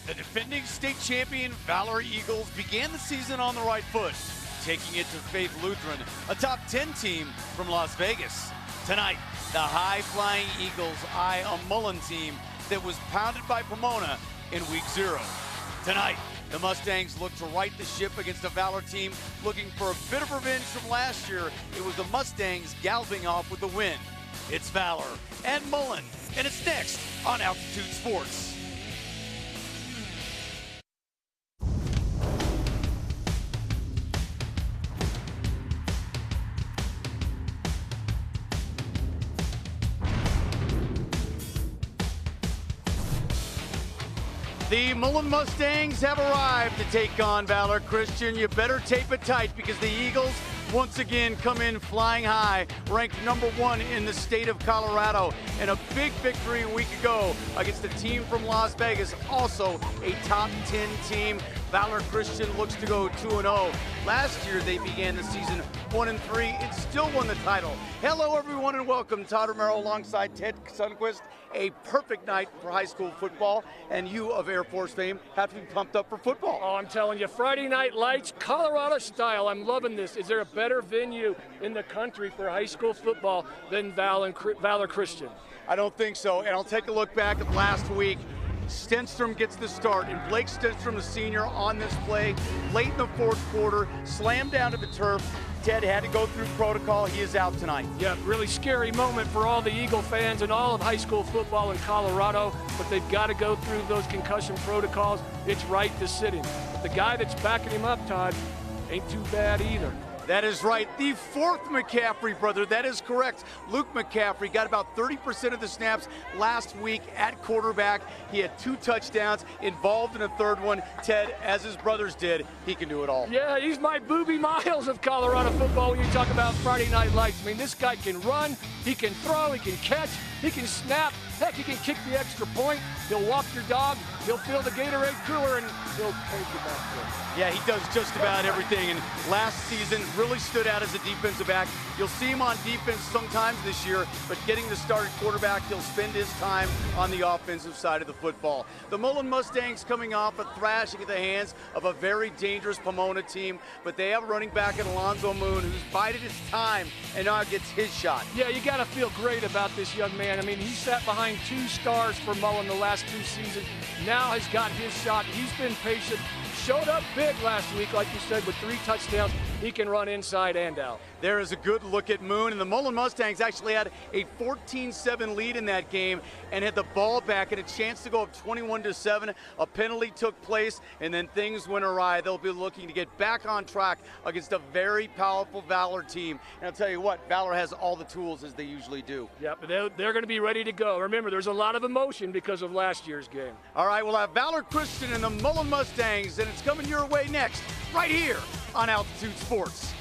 The defending state champion Valor Eagles began the season on the right foot, taking it to Faith Lutheran, a top 10 team from Las Vegas. Tonight, the high-flying Eagles eye a Mullen team that was pounded by Pomona in week 0. Tonight, the Mustangs look to right the ship against a Valor team looking for a bit of revenge from last year. It was the Mustangs galloping off with the win. It's Valor and Mullen, and it's next on Altitude Sports. The Mullen Mustangs have arrived to take on Valor Christian. You better tape it tight because the Eagles once again come in flying high, ranked #1 in the state of Colorado, and a big victory a week ago against a team from Las Vegas, also a top 10 team. Valor Christian looks to go 2-0. Last year they began the season 1-3 and still won the title. Hello everyone and welcome. Todd Romero alongside Ted Sundquist. A perfect night for high school football, and you of Air Force fame have to be pumped up for football. Oh, I'm telling you, Friday Night Lights, Colorado style. I'm loving this. Is there a better venue in the country for high school football than Valor Christian? I don't think so, and I'll take a look back at last week. Stenstrom gets the start, and Blake Stenstrom, the senior, on this play late in the fourth quarter, slammed down to the turf. Ted had to go through protocol. He is out tonight. Yeah, really scary moment for all the Eagle fans and all of high school football in Colorado, but they've got to go through those concussion protocols. It's right to sit him. But the guy that's backing him up, Todd, ain't too bad either. That is right. The fourth McCaffrey brother. That is correct. Luke McCaffrey got about 30% of the snaps last week at quarterback. He had 2 touchdowns, involved in a third one. Ted, as his brothers did, he can do it all. Yeah, he's my Booby Miles of Colorado football when you talk about Friday Night Lights. I mean, this guy can run, he can throw, he can catch, he can snap. Heck, he can kick the extra point. He'll walk your dog. He'll fill the Gatorade cooler, and he'll take you back there. Yeah, he does just about everything, and last season really stood out as a defensive back. You'll see him on defense sometimes this year, but getting the starting quarterback, he'll spend his time on the offensive side of the football. The Mullen Mustangs coming off a thrashing at the hands of a very dangerous Pomona team, but they have a running back in Alonzo Moon who's bided his time and now gets his shot. Yeah, you got to feel great about this young man. I mean, he sat behind 2 stars for Mullen the last 2 seasons. Now has got his shot. He's been patient. Showed up big last week, like you said, with 3 touchdowns. He can run inside and out. There is a good look at Moon, and the Mullen Mustangs actually had a 14-7 lead in that game and had the ball back and a chance to go up 21-7. A penalty took place, and then things went awry. They'll be looking to get back on track against a very powerful Valor team. And I'll tell you what, Valor has all the tools as they usually do. Yeah, but they're going to be ready to go. Remember, there's a lot of emotion because of last year's game. All right, we'll have Valor Christian and the Mullen Mustangs, and it's coming your way next, right here on Altitude Sports.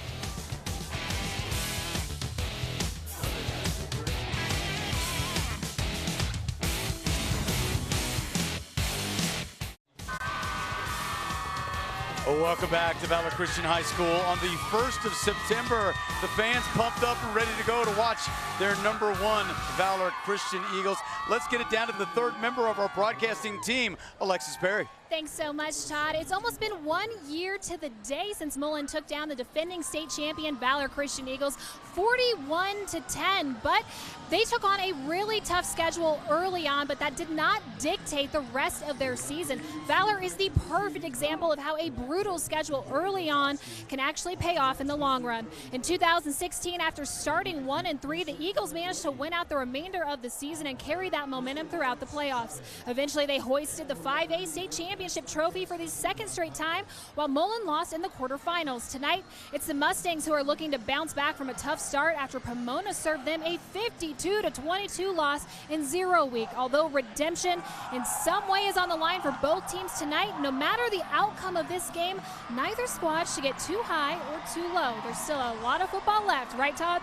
Welcome back to Valor Christian High School on the 1st of September. The fans pumped up and ready to go to watch their #1 Valor Christian Eagles. Let's get it down to the 3rd member of our broadcasting team, Alexis Perry. Thanks so much, Todd. It's almost been 1 year to the day since Mullen took down the defending state champion Valor Christian Eagles 41-10, but they took on a really tough schedule early on, but that did not dictate the rest of their season. Valor is the perfect example of how a brutal schedule early on can actually pay off in the long run. In 2016, after starting 1-3, the Eagles managed to win out the remainder of the season and carry that momentum throughout the playoffs. Eventually, they hoisted the 5A state championship trophy for the 2nd straight time, while Mullen lost in the quarterfinals. Tonight, it's the Mustangs who are looking to bounce back from a tough start after Pomona served them a 52-22 loss in 0 week. Although redemption in some way is on the line for both teams tonight, no matter the outcome of this game, neither squad should get too high or too low. There's still a lot of football left, right, Todd?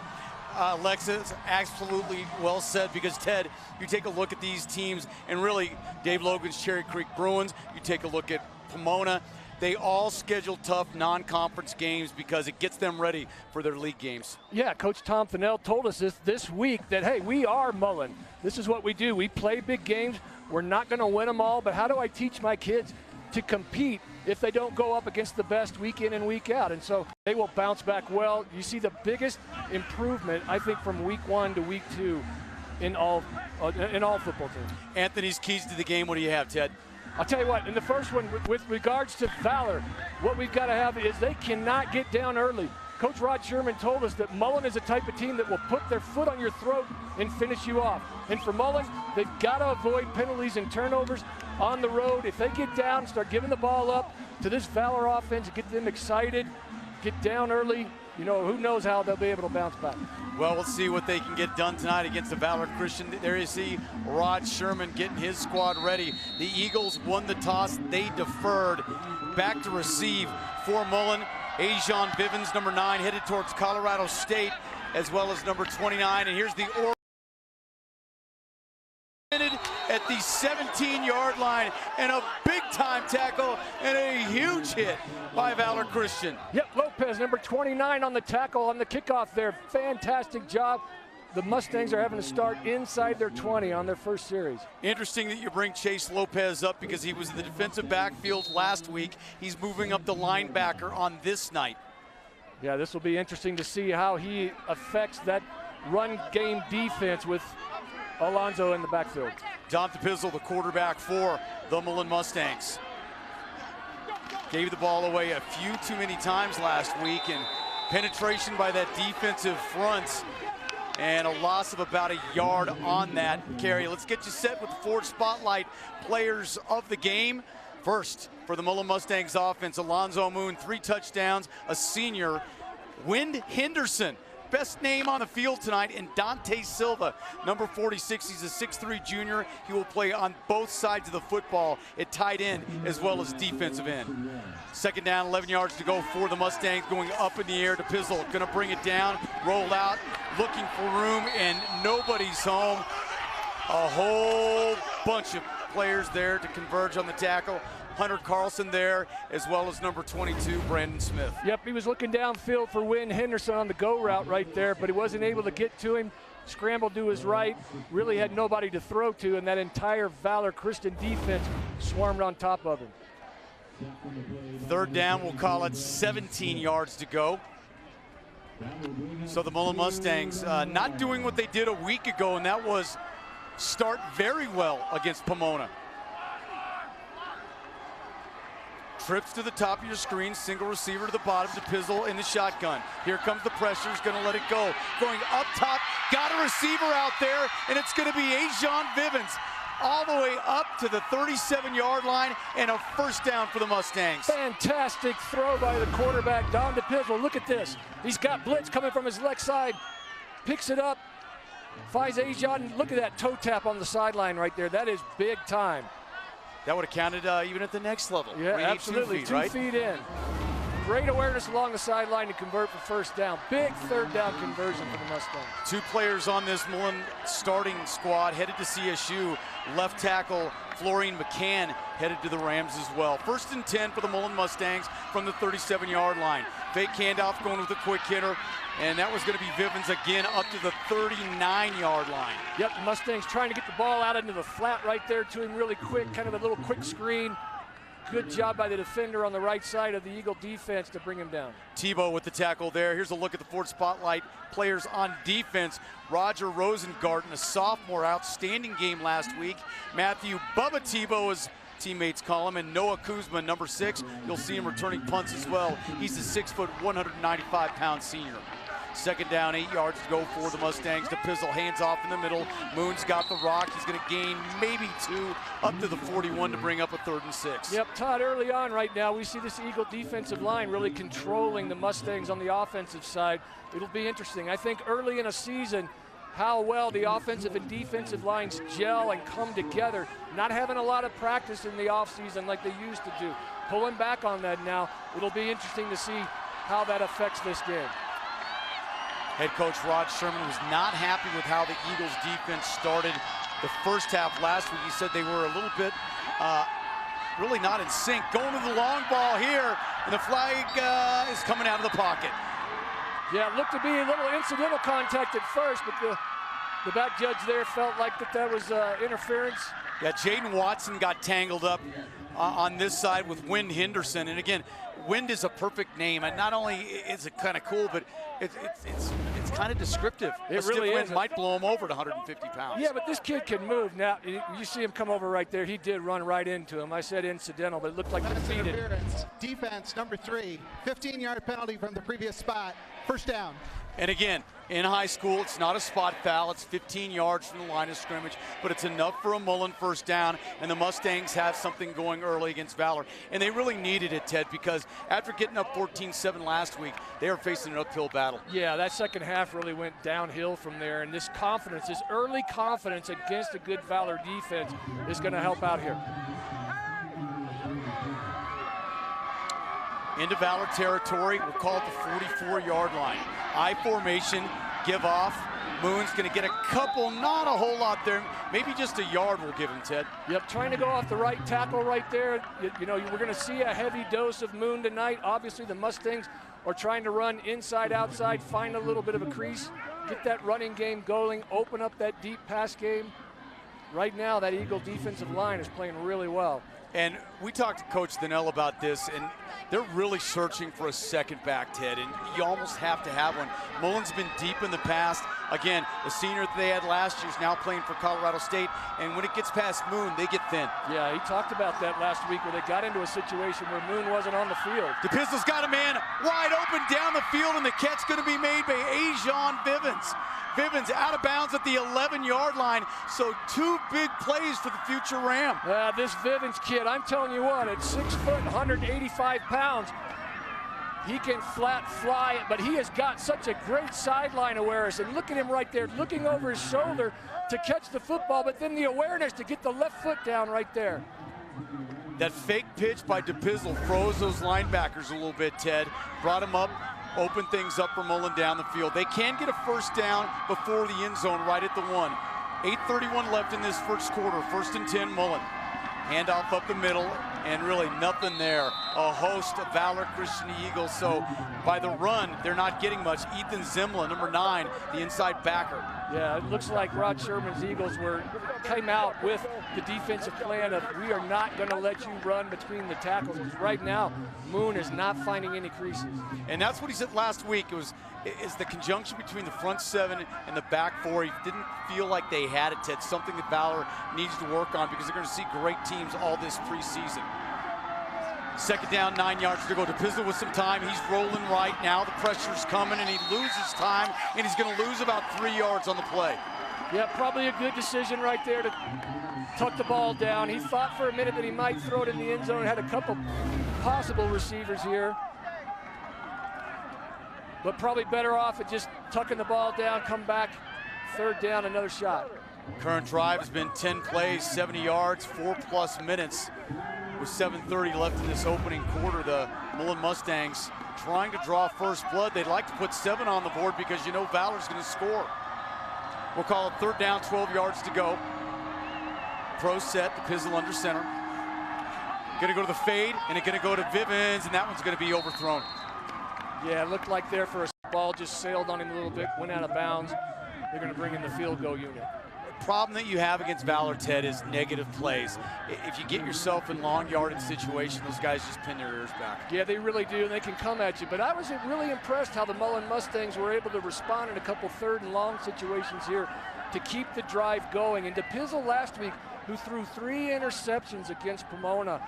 Alexis, absolutely well said, because Ted, you take a look at these teams, and really Dave Logan's Cherry Creek Bruins, you take a look at Pomona, they all schedule tough non-conference games because it gets them ready for their league games. Yeah, Coach Tom Fennell told us this week that, hey, we are Mullen. This is what we do. We play big games. We're not going to win them all, but how do I teach my kids to compete if they don't go up against the best week in and week out? And so they will bounce back well. You see the biggest improvement, I think, from week 1 to week 2 in all football teams. Anthony's keys to the game, what do you have, Ted? I'll tell you what, in the first one, with regards to Valor, what we've got to have is they cannot get down early. Coach Rod Sherman told us that Mullen is a type of team that will put their foot on your throat and finish you off. And for Mullen, they've got to avoid penalties and turnovers on the road. If they get down, start giving the ball up to this Valor offense, get them excited, get down early, you know, who knows how they'll be able to bounce back. Well, we'll see what they can get done tonight against the Valor Christian. There you see Rod Sherman getting his squad ready. The Eagles won the toss. They deferred. Back to receive for Mullen. Ajon Bivens, number 9, headed towards Colorado State, as well as number 29. And here's the at the 17-yard line, and a big-time tackle and a huge hit by Valor Christian. Yep, Lopez, number 29 on the tackle on the kickoff there. Fantastic job. The Mustangs are having to start inside their 20 on their first series. Interesting that you bring Chase Lopez up because he was in the defensive backfield last week. He's moving up the linebacker on this night. Yeah, this will be interesting to see how he affects that run game defense with Alonzo in the backfield. Don Pizzle, the quarterback for the Mullen Mustangs. Gave the ball away a few too many times last week, and penetration by that defensive front, and a loss of about a yard on that carry. Let's get you set with the Ford Spotlight players of the game. First, for the Mullen Mustangs offense, Alonzo Moon, 3 touchdowns, a senior. Wind Henderson, best name on the field tonight, and Dante Silva, number 46. He's a 6'3" junior. He will play on both sides of the football at tight end as well as defensive end. Second down, 11 yards to go for the Mustangs, going up in the air to Pizzle. Going to bring it down, roll out, looking for room, and nobody's home. A whole bunch of players there to converge on the tackle. Hunter Carlson there, as well as number 22, Brandon Smith. Yep, he was looking downfield for Wynn Henderson on the go route right there, but he wasn't able to get to him. Scrambled to his right, really had nobody to throw to, and that entire Valor Christian defense swarmed on top of him. Third down, we'll call it 17 yards to go. So the Mullen Mustangs not doing what they did a week ago, and that was start very well against Pomona. Trips to the top of your screen, single receiver to the bottom to Pizzle in the shotgun. Here comes the pressure, he's gonna let it go. Going up top, got a receiver out there, and it's gonna be Ajon Bivens all the way up to the 37-yard line, and a first down for the Mustangs. Fantastic throw by the quarterback, Don DePizzle. Look at this. He's got blitz coming from his left side, picks it up, finds Ajon. Look at that toe tap on the sideline right there. That is big time. That would have counted even at the next level. Yeah, absolutely. 2 feet in. Great awareness along the sideline to convert for first down. Big third down conversion for the Mustangs. 2 players on this Mullen starting squad headed to CSU. Left tackle Florian McCann headed to the Rams as well. 1st and 10 for the Mullen Mustangs from the 37-yard line. Fake handoff going with a quick hitter, and that was going to be Vivens again up to the 39-yard line. Yep, the Mustangs trying to get the ball out into the flat right there to him really quick, kind of a little quick screen. Good job by the defender on the right side of the Eagle defense to bring him down. Tebow with the tackle there. Here's a look at the Ford Spotlight players on defense. Roger Rosengarten, a sophomore, outstanding game last week. Matthew Bubba Tebow, as teammates call him, and Noah Kuzma, number 6. You'll see him returning punts as well. He's a 6', 195-pound senior. Second down, 8 yards to go for the Mustangs. To Pizzle, hands off in the middle. Moon's got the rock. He's going to gain maybe 2 up to the 41 to bring up a 3rd and 6. Yep, Todd, early on right now, we see this Eagle defensive line really controlling the Mustangs on the offensive side. It'll be interesting. I think early in a season, how well the offensive and defensive lines gel and come together. Not having a lot of practice in the offseason like they used to do. Pulling back on that now. It'll be interesting to see how that affects this game. Head coach Rod Sherman was not happy with how the Eagles defense started the first half last week. He said they were a little bit really not in sync. Going to the long ball here, and the flag is coming out of the pocket. Yeah, it looked to be a little incidental contact at first, but the back judge there felt like that was interference. Yeah, Jaden Watson got tangled up on this side with Wind Henderson. And again, Wind is a perfect name. And not only is it kind of cool, but it's kind of descriptive. It really wind is. Might blow him over to 150 pounds. Yeah, but this kid can move. Now, you see him come over right there. He did run right into him. I said incidental, but it looked like defeated. Defense, number 3. 15-yard penalty from the previous spot. First down. And again, in high school, it's not a spot foul. It's 15 yards from the line of scrimmage, but it's enough for a Mullen first down, and the Mustangs have something going early against Valor. And they really needed it, Ted, because after getting up 14-7 last week, they are facing an uphill battle. Yeah, that second half really went downhill from there, and this confidence, this early confidence against a good Valor defense is going to help out here. Into Valor territory, we'll call it the 44-yard line. I formation, give off. Moon's going to get a couple, not a whole lot there. Maybe just a yard we'll give him, Ted. Yep, trying to go off the right tackle right there. You know, we're going to see a heavy dose of Moon tonight. Obviously, the Mustangs are trying to run inside, outside, find a little bit of a crease, get that running game going, open up that deep pass game. Right now, that Eagle defensive line is playing really well. And we talked to Coach Donnell about this, and they're really searching for a second back, Ted, and you almost have to have one. Mullen's been deep in the past. Again, the senior that they had last year is now playing for Colorado State, and when it gets past Moon, they get thin. Yeah, he talked about that last week where they got into a situation where Moon wasn't on the field. DePizzle's got a man wide open down the field, and the catch going to be made by Ajon Vivens. Vivens out of bounds at the 11-yard line, so 2 big plays for the future Ram. This Vivens kid, I'm telling you what, at 6 foot, 185 pounds, he can flat fly it, but he has got such a great sideline awareness. And look at him right there, looking over his shoulder to catch the football, but then the awareness to get the left foot down right there. That fake pitch by DePizzle froze those linebackers a little bit, Ted. Brought him up, open things up for Mullen down the field. They can get a first down before the end zone right at the 1. 8:31 left in this first quarter. 1st and 10, Mullen. Handoff up the middle, and really nothing there. A host of Valor Christian Eagles, so by the run, they're not getting much. Ethan Zimla, number 9, the inside backer. Yeah, it looks like Rod Sherman's Eagles came out with the defensive plan of we are not going to let you run between the tackles. Right now, Moon is not finding any creases. And that's what he said last week. Is the conjunction between the front 7 and the back 4. He didn't feel like they had it, Ted. Something that Valor needs to work on because they're going to see great teams all this preseason. Second down, 9 yards to go. DePizzle with some time. He's rolling right now. The pressure's coming, and he loses time, and he's going to lose about 3 yards on the play. Yeah, probably a good decision right there to tuck the ball down. He thought for a minute that he might throw it in the end zone. Had a couple possible receivers here. But probably better off at just tucking the ball down, come back, 3rd down, another shot. Current drive has been 10 plays, 70 yards, 4+ minutes. With 7:30 left in this opening quarter, the Mullen Mustangs trying to draw first blood. They'd like to put 7 on the board because you know Valor's going to score. We'll call it 3rd down, 12 yards to go. Pro set, the Pizzle under center. Going to go to the fade, and it's going to go to Vivens, and that one's going to be overthrown. Yeah, it looked like there for a ball just sailed on him a little bit, went out of bounds. They're going to bring in the field goal unit. The problem that you have against Valor, Ted, is negative plays. If you get yourself in long yardage situation, those guys just pin their ears back. Yeah, they really do, and they can come at you. But I was really impressed how the Mullen Mustangs were able to respond in a couple 3rd and long situations here to keep the drive going. And DePizzle last week, who threw 3 interceptions against Pomona,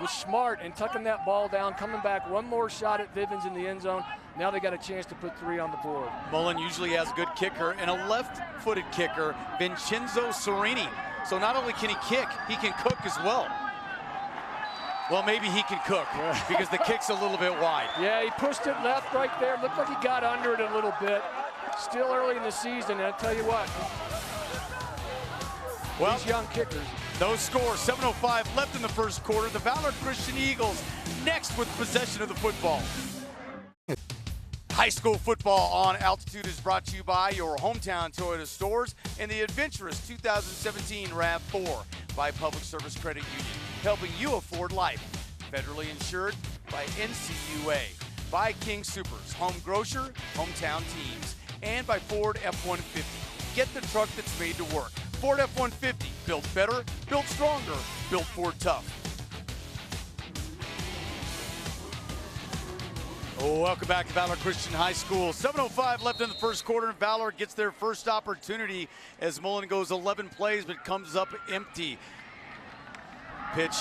was smart and tucking that ball down, coming back, one more shot at Vivens in the end zone. Now they got a chance to put 3 on the board. Mullen usually has a good kicker and a left-footed kicker, Vincenzo Serini. So not only can he kick, he can cook as well. Well, maybe he can cook because the kick's a little bit wide. Yeah, he pushed it left right there. Looked like he got under it a little bit. Still early in the season, and I'll tell you what, these young kickers. Those scores, 7:05 left in the first quarter. The Valor Christian Eagles next with possession of the football. High school football on Altitude is brought to you by your hometown Toyota stores and the adventurous 2017 RAV4 by Public Service Credit Union, helping you afford life. Federally insured by NCUA, by King Soopers, home grocer, hometown teams, and by Ford F-150. Get the truck that's made to work. Ford F-150, built better, built stronger, built Ford tough. Welcome back to Valor Christian High School. 7:05 left in the first quarter, and Valor gets their first opportunity as Mullen goes 11 plays but comes up empty. Pitch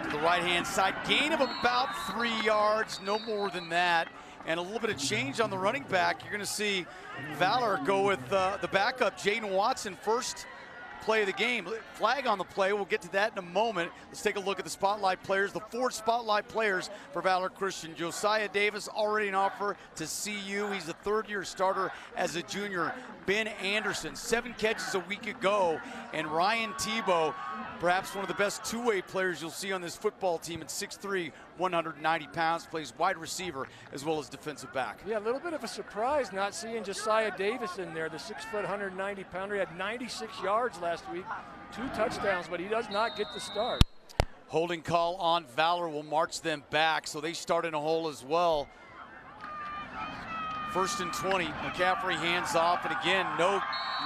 to the right-hand side, gain of about 3 yards, no more than that. And a little bit of change on the running back. You're going to see Valor go with the backup, Jaden Watson, first play of the game. Flag on the play. We'll get to that in a moment. Let's take a look at the spotlight players, the 4 spotlight players for Valor Christian. Josiah Davis, already an offer to CU. He's a third-year starter as a junior. Ben Anderson, 7 catches a week ago. And Ryan Tebow, perhaps one of the best two-way players you'll see on this football team at 6'3", 190 pounds, plays wide receiver as well as defensive back. Yeah, a little bit of a surprise not seeing Josiah Davis in there, the 6', 190-pounder. He had 96 yards last week, 2 touchdowns, but he does not get the start. Holding call on Valor will march them back, so they start in a hole as well. 1st and 20, McCaffrey hands off, and again,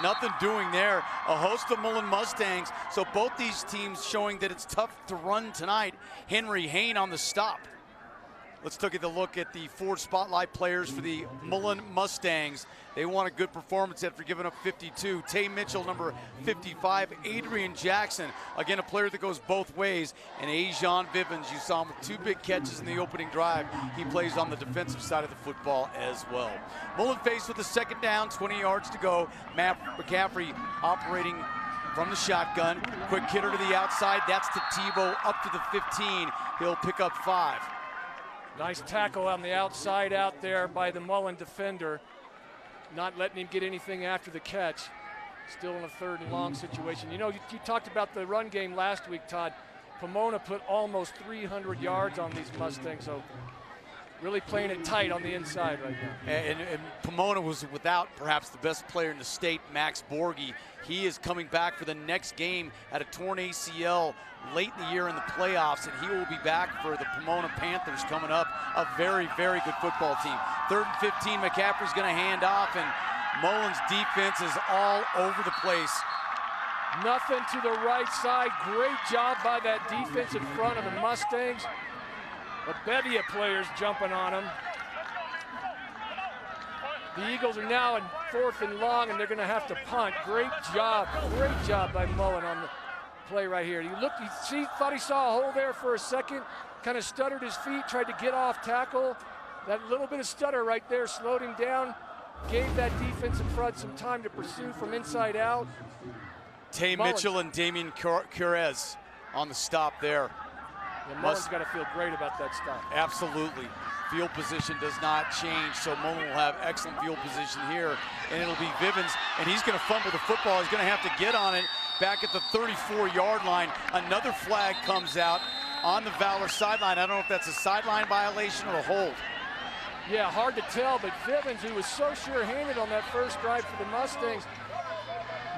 nothing doing there. A host of Mullen Mustangs, so both these teams showing that it's tough to run tonight. Henry Hain on the stop. Let's take a look at the 4 spotlight players for the Mullen Mustangs. They want a good performance after giving up 52. Tay Mitchell, number 55. Adrian Jackson, again, a player that goes both ways. And Ajon Vivens, you saw him with 2 big catches in the opening drive. He plays on the defensive side of the football as well. Mullen faced with a 2nd down, 20 yards to go. Matt McCaffrey operating from the shotgun. Quick hitter to the outside. That's to Tebow up to the 15. He'll pick up 5. Nice tackle on the outside out there by the Mullen defender. Not letting him get anything after the catch. Still in a 3rd and long situation. You know, you talked about the run game last week, Todd. Pomona put almost 300 yards on these Mustangs, so really playing it tight on the inside right now. And Pomona was without perhaps the best player in the state, Max Borghi. He is coming back for the next game at a torn ACL late in the year in the playoffs, and he will be back for the Pomona Panthers coming up. A very, very good football team. 3rd and 15, McCaffrey's going to hand off, and Mullen's defense is all over the place. Nothing to the right side. Great job by that defensive front of the Mustangs. A bevy of players jumping on them. The Eagles are now in 4th and long, and they're going to have to punt. Great job by Mullen on the play right here. Thought he saw a hole there for a second, kind of stuttered his feet, tried to get off tackle. That little bit of stutter right there slowed him down, gave that defensive front some time to pursue from inside out. Tay Mitchell and Damian Curez on the stop there. And Mullen's got to feel great about that stop. Absolutely. Field position does not change, so Mullen will have excellent field position here. And it'll be Vivens, and he's going to fumble the football. He's going to have to get on it back at the 34-yard line. Another flag comes out on the Valor sideline. I don't know if that's a sideline violation or a hold. Yeah, hard to tell, but Vivens, who was so sure-handed on that first drive for the Mustangs,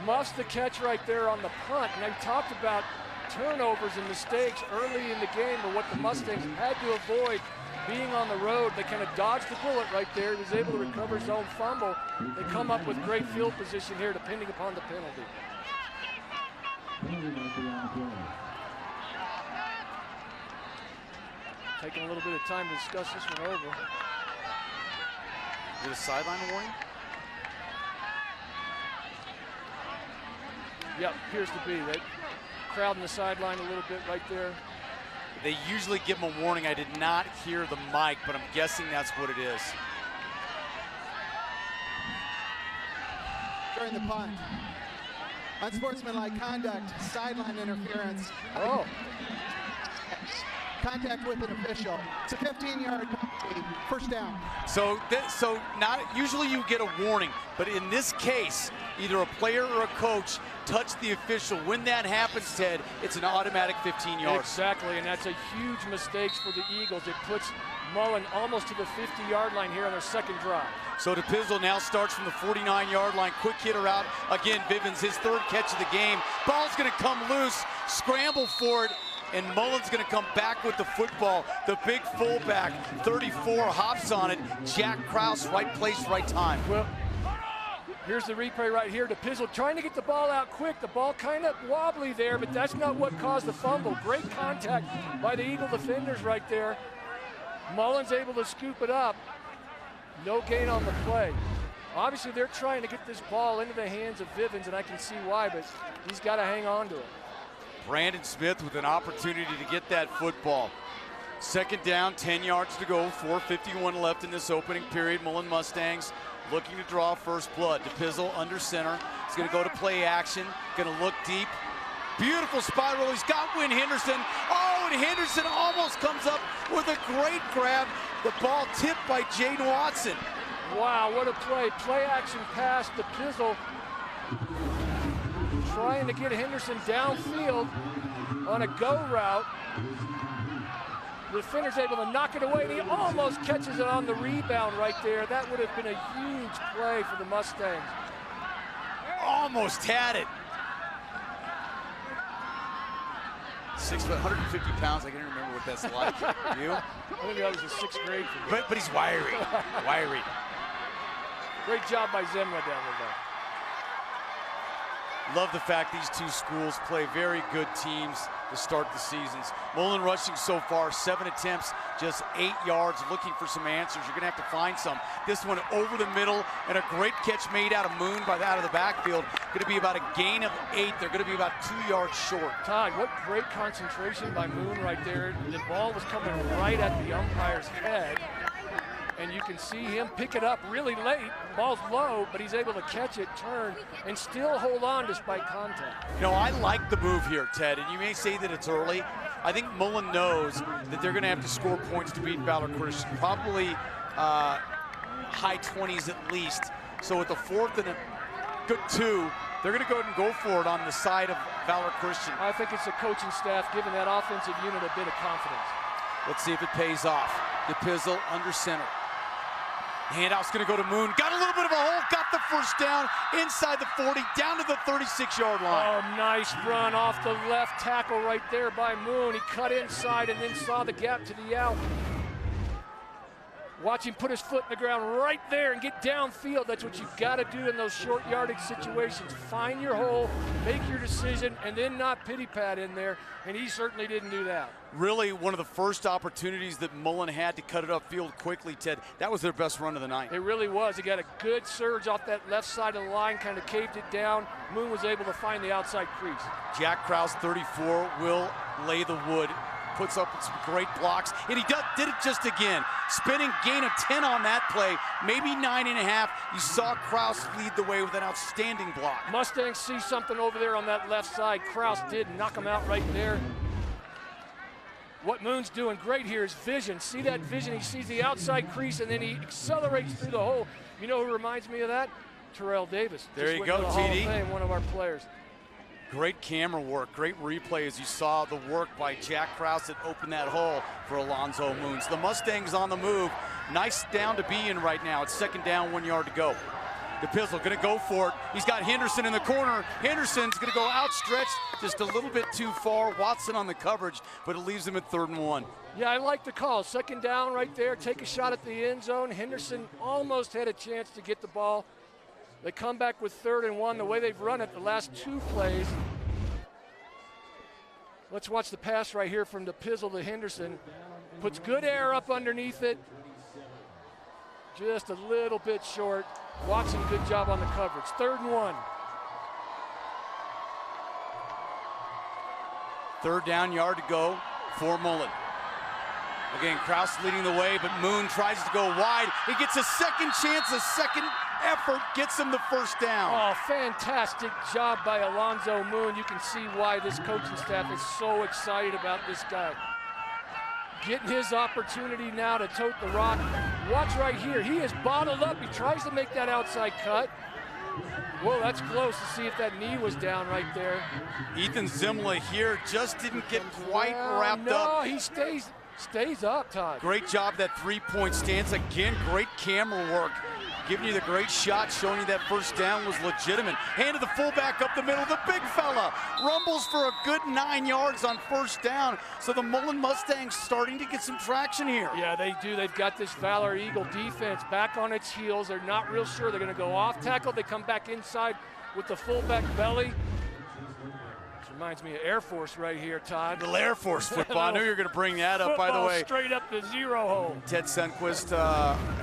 muffs the catch right there on the punt. And I talked about turnovers and mistakes early in the game, but what the Mustangs had to avoid being on the road. They kind of dodged the bullet right there. He was able to recover his own fumble. They come up with great field position here depending upon the penalty. Taking a little bit of time to discuss this one over. Is it a sideline warning? Yep, appears to be. That crowding the sideline a little bit right there. They usually give him a warning. I did not hear the mic, but I'm guessing that's what it is. During the punt, unsportsmanlike conduct, sideline interference. Oh. Contact with an official. It's a 15-yard penalty, 1st down. So not usually you get a warning, but in this case, either a player or a coach touched the official. When that happens, Ted, it's an automatic 15 yards. Exactly, and that's a huge mistake for the Eagles. It puts Mullen almost to the 50-yard line here on their 2nd drive. So DePizzle now starts from the 49-yard line. Quick hitter out. Again, Vivens, his 3rd catch of the game. Ball's going to come loose. Scramble for it. And Mullen's going to come back with the football. The big fullback, 34, hops on it. Jack Krause, right place, right time. Well, Here's the replay right here. DePizzle trying to get the ball out quick. The ball kind of wobbly there, but that's not what caused the fumble. Great contact by the Eagle defenders right there. Mullen's able to scoop it up. No gain on the play. Obviously, they're trying to get this ball into the hands of Vivens, and I can see why, but he's got to hang on to it. Brandon Smith with an opportunity to get that football. Second down, 10 yards to go, 4:51 left in this opening period. Mullen Mustangs looking to draw first blood. DePizzle under center. He's going to go to play action, going to look deep. Beautiful spiral. He's got Wynn Henderson. Oh, and Henderson almost comes up with a great grab. The ball tipped by Jaden Watson. Wow, what a play. Play action pass. DePizzle trying to get Henderson downfield on a go route. The defender's able to knock it away, and he almost catches it on the rebound right there. That would have been a huge play for the Mustangs. Almost had it. 6 foot, 150 pounds. I can't remember what that's like. You? I think that was the 6th grade for me. But he's wiry. Wiry. Great job by Zemra down there, though. Love the fact these two schools play very good teams to start the seasons. Mullen rushing so far, 7 attempts, just 8 yards, looking for some answers. You're gonna have to find some. This one over the middle, and a great catch made out of Moon out of the backfield. Gonna be about a gain of 8. They're gonna be about 2 yards short. Todd, what great concentration by Moon right there. The ball was coming right at the umpire's head. And you can see him pick it up really late. Ball's low, but he's able to catch it, turn, and still hold on despite contact. You know, I like the move here, Ted, and you may say that it's early. I think Mullen knows that they're going to have to score points to beat Valor Christian, probably high 20s at least. So with the 4th and a good 2, they're going to go ahead and go for it on the side of Valor Christian. I think it's the coaching staff giving that offensive unit a bit of confidence. Let's see if it pays off. DePizzle under center. Handoff's going to go to Moon. Got a little bit of a hole. Got the first down inside the 40, down to the 36-yard line. Oh, nice run off the left tackle right there by Moon. He cut inside and then saw the gap to the out. Watch him put his foot in the ground right there and get downfield. That's what you've got to do in those short yardage situations. Find your hole, make your decision, and then not pity-pat in there. And he certainly didn't do that. Really one of the first opportunities that Mullen had to cut it upfield quickly, Ted. That was their best run of the night. It really was. He got a good surge off that left side of the line, kind of caved it down. Moon was able to find the outside crease. Jack Krause, 34, will lay the wood. Puts up some great blocks, and he did it just again. Spinning, gain of 10 on that play, maybe 9.5. You saw Krause lead the way with an outstanding block. Mustangs see something over there on that left side. Krause did knock him out right there. What Moon's doing great here is vision. See that vision? He sees the outside crease, and then he accelerates through the hole. You know who reminds me of that? Terrell Davis. There you go, TD. Hall of Fame, one of our players. Great camera work, great replay as you saw the work by Jack Krause that opened that hole for Alonzo Moons. The Mustangs on the move. Nice down to be in right now. It's 2nd down, 1 yard to go. DePizzle gonna go for it. He's got Henderson in the corner. Henderson's gonna go outstretched just a little bit too far. Watson on the coverage, but it leaves him at 3rd and 1. Yeah, I like the call. 2nd down right there. Take a shot at the end zone. Henderson almost had a chance to get the ball. They come back with 3rd and 1, the way they've run it the last 2 plays. Let's watch the pass right here from DePizzle to Henderson. Puts good air up underneath it. Just a little bit short. Watson, good job on the coverage. 3rd and 1. 3rd down, yard to go for Mullen. Again, Krause leading the way, but Moon tries to go wide. He gets a second chance, a second effort, gets him the 1st down. Oh, fantastic job by Alonzo Moon. You can see why this coaching staff is so excited about this guy. Getting his opportunity now to tote the rock. Watch right here. He is bottled up. He tries to make that outside cut. Whoa, that's close to see if that knee was down right there. Ethan Zimla here just didn't get quite wrapped up. No, he stays up, Todd. Great job, that 3-point stance. Again, great camera work. giving you the great shot, showing you that first down was legitimate. Handed the fullback up the middle, the big fella rumbles for a good 9 yards on first down. So the Mullen Mustangs starting to get some traction here. Yeah, they do. They've got this Valor Eagle defense back on its heels. They're not real sure. They're going to go off tackle. They come back inside with the fullback belly. This reminds me of Air Force right here, Todd. Little Air Force football. I knew you were going to bring that up, by the way. Straight up the zero hole. Ted Sundquist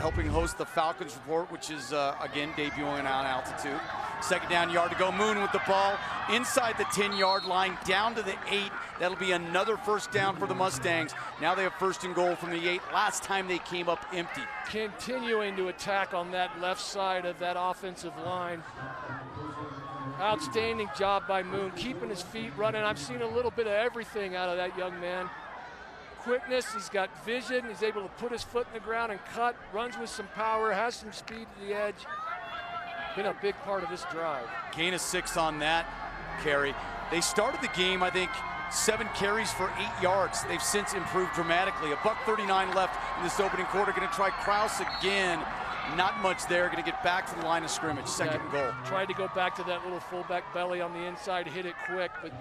helping host the Falcons Report, which is, again, debuting on altitude. Second down, yard to go. Moon with the ball inside the 10-yard line, down to the 8. That'll be another first down for the Mustangs. Now they have first and goal from the 8. Last time they came up empty. Continuing to attack on that left side of that offensive line. Outstanding job by Moon, keeping his feet running. I've seen a little bit of everything out of that young man. Quickness, he's got vision, he's able to put his foot in the ground and cut, runs with some power, has some speed to the edge. Been a big part of this drive. Gain of 6 on that carry. They started the game, I think, 7 carries for 8 yards. They've since improved dramatically. $1:39 left in this opening quarter. Going to try Kraus again. Not much there. Going to get back to the line of scrimmage. Second and goal. Tried to go back to that little fullback belly on the inside, hit it quick, but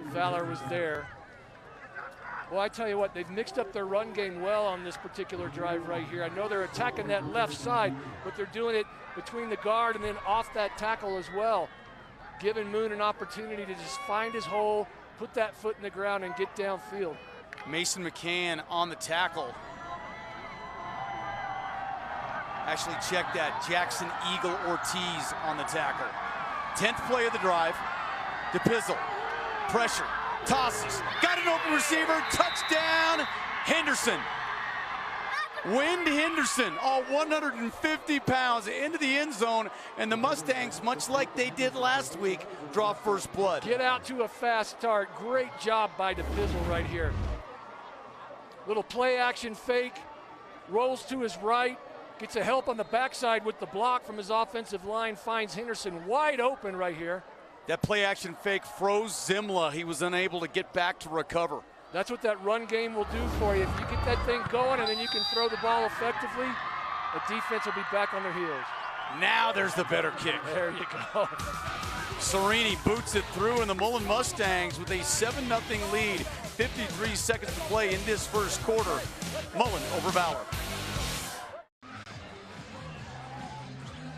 Valor was there. Well, I tell you what, they've mixed up their run game well on this particular drive right here. I know they're attacking that left side, but they're doing it between the guard and then off that tackle as well. Giving Moon an opportunity to just find his hole, put that foot in the ground and get downfield. Mason McCann on the tackle. Actually, check that. Jackson Eagle Ortiz on the tackle. 10th play of the drive. DePizzle. Pressure. Tosses. Got an open receiver. Touchdown. Henderson. Wind Henderson, all 150 pounds into the end zone, and the Mustangs, much like they did last week, draw first blood. Get out to a fast start. Great job by DePizzle right here. Little play action fake. Rolls to his right. Gets a help on the backside with the block from his offensive line. Finds Henderson wide open right here. That play action fake froze Zimla. He was unable to get back to recover. That's what that run game will do for you. If you get that thing going and then you can throw the ball effectively, the defense will be back on their heels. Now there's the better kick. There you go. Serini boots it through, and the Mullen Mustangs with a 7-0 lead. 53 seconds to play in this first quarter. Mullen over Valor.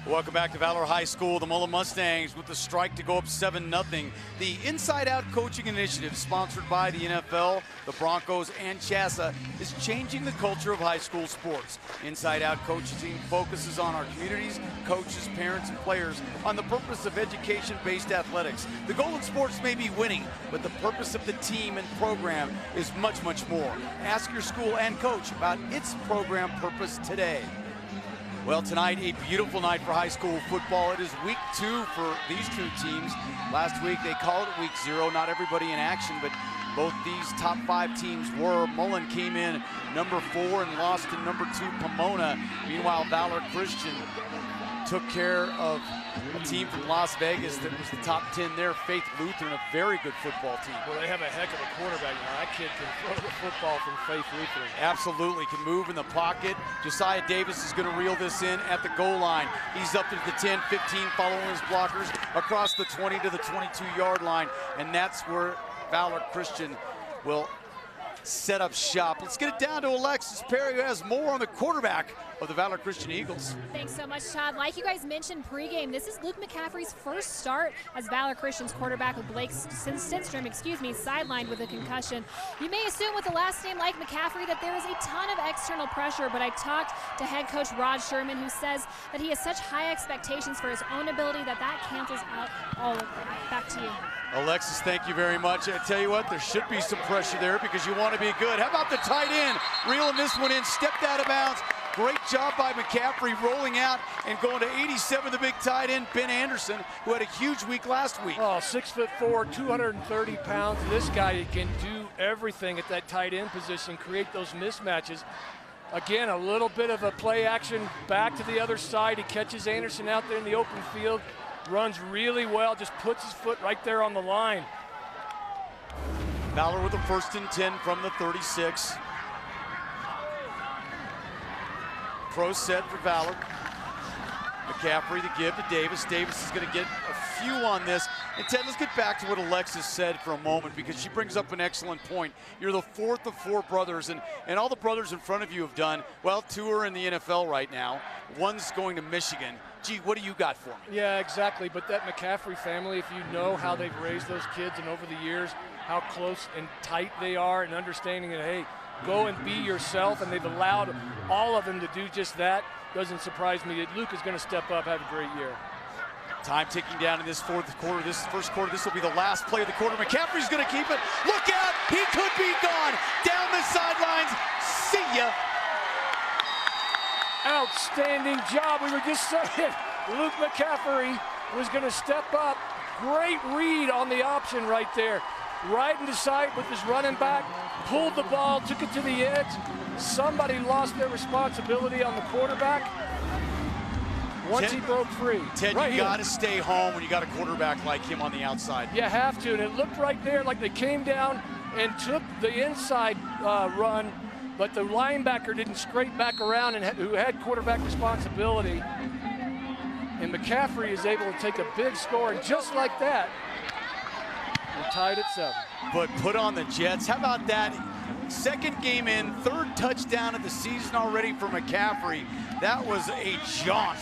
Welcome back to Valor High School. The Mullen Mustangs with the strike to go up 7-0. The Inside Out Coaching Initiative, sponsored by the NFL, the Broncos, and CHSAA, is changing the culture of high school sports. Inside Out Coaching focuses on our communities, coaches, parents, and players on the purpose of education-based athletics. The goal in sports may be winning, but the purpose of the team and program is much, much more. Ask your school and coach about its program purpose today. Well, tonight, a beautiful night for high school football. It is week 2 for these two teams. Last week, they called it week 0. Not everybody in action, but both these top 5 teams were. Mullen came in number 4 and lost to number 2 Pomona. Meanwhile, Valor Christian took care of a team from Las Vegas that was the top 10 there, Faith Lutheran, a very good football team. Well, they have a heck of a quarterback now. That kid can throw the football from Faith Lutheran. Absolutely, can move in the pocket. Josiah Davis is going to reel this in at the goal line. He's up to the 10, 15, following his blockers across the 20 to the 22-yard line, and that's where Valor Christian will set up shop. Let's get it down to Alexis Perry, who has more on the quarterback of the Valor Christian Eagles. Thanks so much, Todd. Like you guys mentioned pregame, this is Luke McCaffrey's first start as Valor Christian's quarterback, with Blake Stenstrom, sidelined with a concussion. You may assume with the last name like McCaffrey that there is a ton of external pressure, but I talked to head coach Rod Sherman, who says that he has such high expectations for his own ability that cancels out all of that. Back to you. Alexis, thank you very much. I tell you what, there should be some pressure there because you want to be good. How about the tight end? Reeling this one in, stepped out of bounds. Great job by McCaffrey rolling out and going to 87, the big tight end, Ben Anderson, who had a huge week last week. Oh, 6'4", 230 pounds. This guy can do everything at that tight end position, create those mismatches. Again, a little bit of a play action back to the other side. He catches Anderson out there in the open field, runs really well, just puts his foot right there on the line. Valor with a 1st and 10 from the 36. Pro set for Valor. McCaffrey to give to Davis. Davis is going to get a few on this. And Ted, let's get back to what Alexis said for a moment, because she brings up an excellent point. You're the fourth of four brothers, and all the brothers in front of you have done, well, two are in the NFL right now. One's going to Michigan. Gee, what do you got for me? Yeah, exactly. But that McCaffrey family, if you know how they've raised those kids and over the years, how close and tight they are, and understanding that, hey, go and be yourself, and they've allowed all of them to do just that, doesn't surprise me that Luke is going to step up, have a great year. Time ticking down in this fourth quarter. This first quarter, this will be the last play of the quarter. McCaffrey's going to keep it. Look out! He could be gone. Down the sidelines. See ya. Outstanding job. We were just saying Luke McCaffrey was going to step up. Great read on the option right there. Right into sight with his running back. Pulled the ball, took it to the edge. Somebody lost their responsibility on the quarterback. Once he broke free. Ted, right you got to stay home when you got a quarterback like him on the outside. You have to, and it looked right there like they came down and took the inside run, but the linebacker didn't scrape back around, and who had quarterback responsibility. And McCaffrey is able to take a big score, and just like that, we're tied at 7. But put on the Jets. How about that? Second game in, third touchdown of the season already for McCaffrey. That was a jaunt.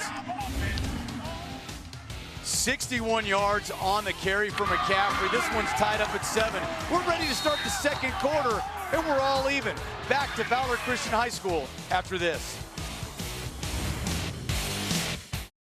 61 yards on the carry for McCaffrey. This one's tied up at 7. We're ready to start the second quarter, and we're all even. Back to Valor Christian High School after this.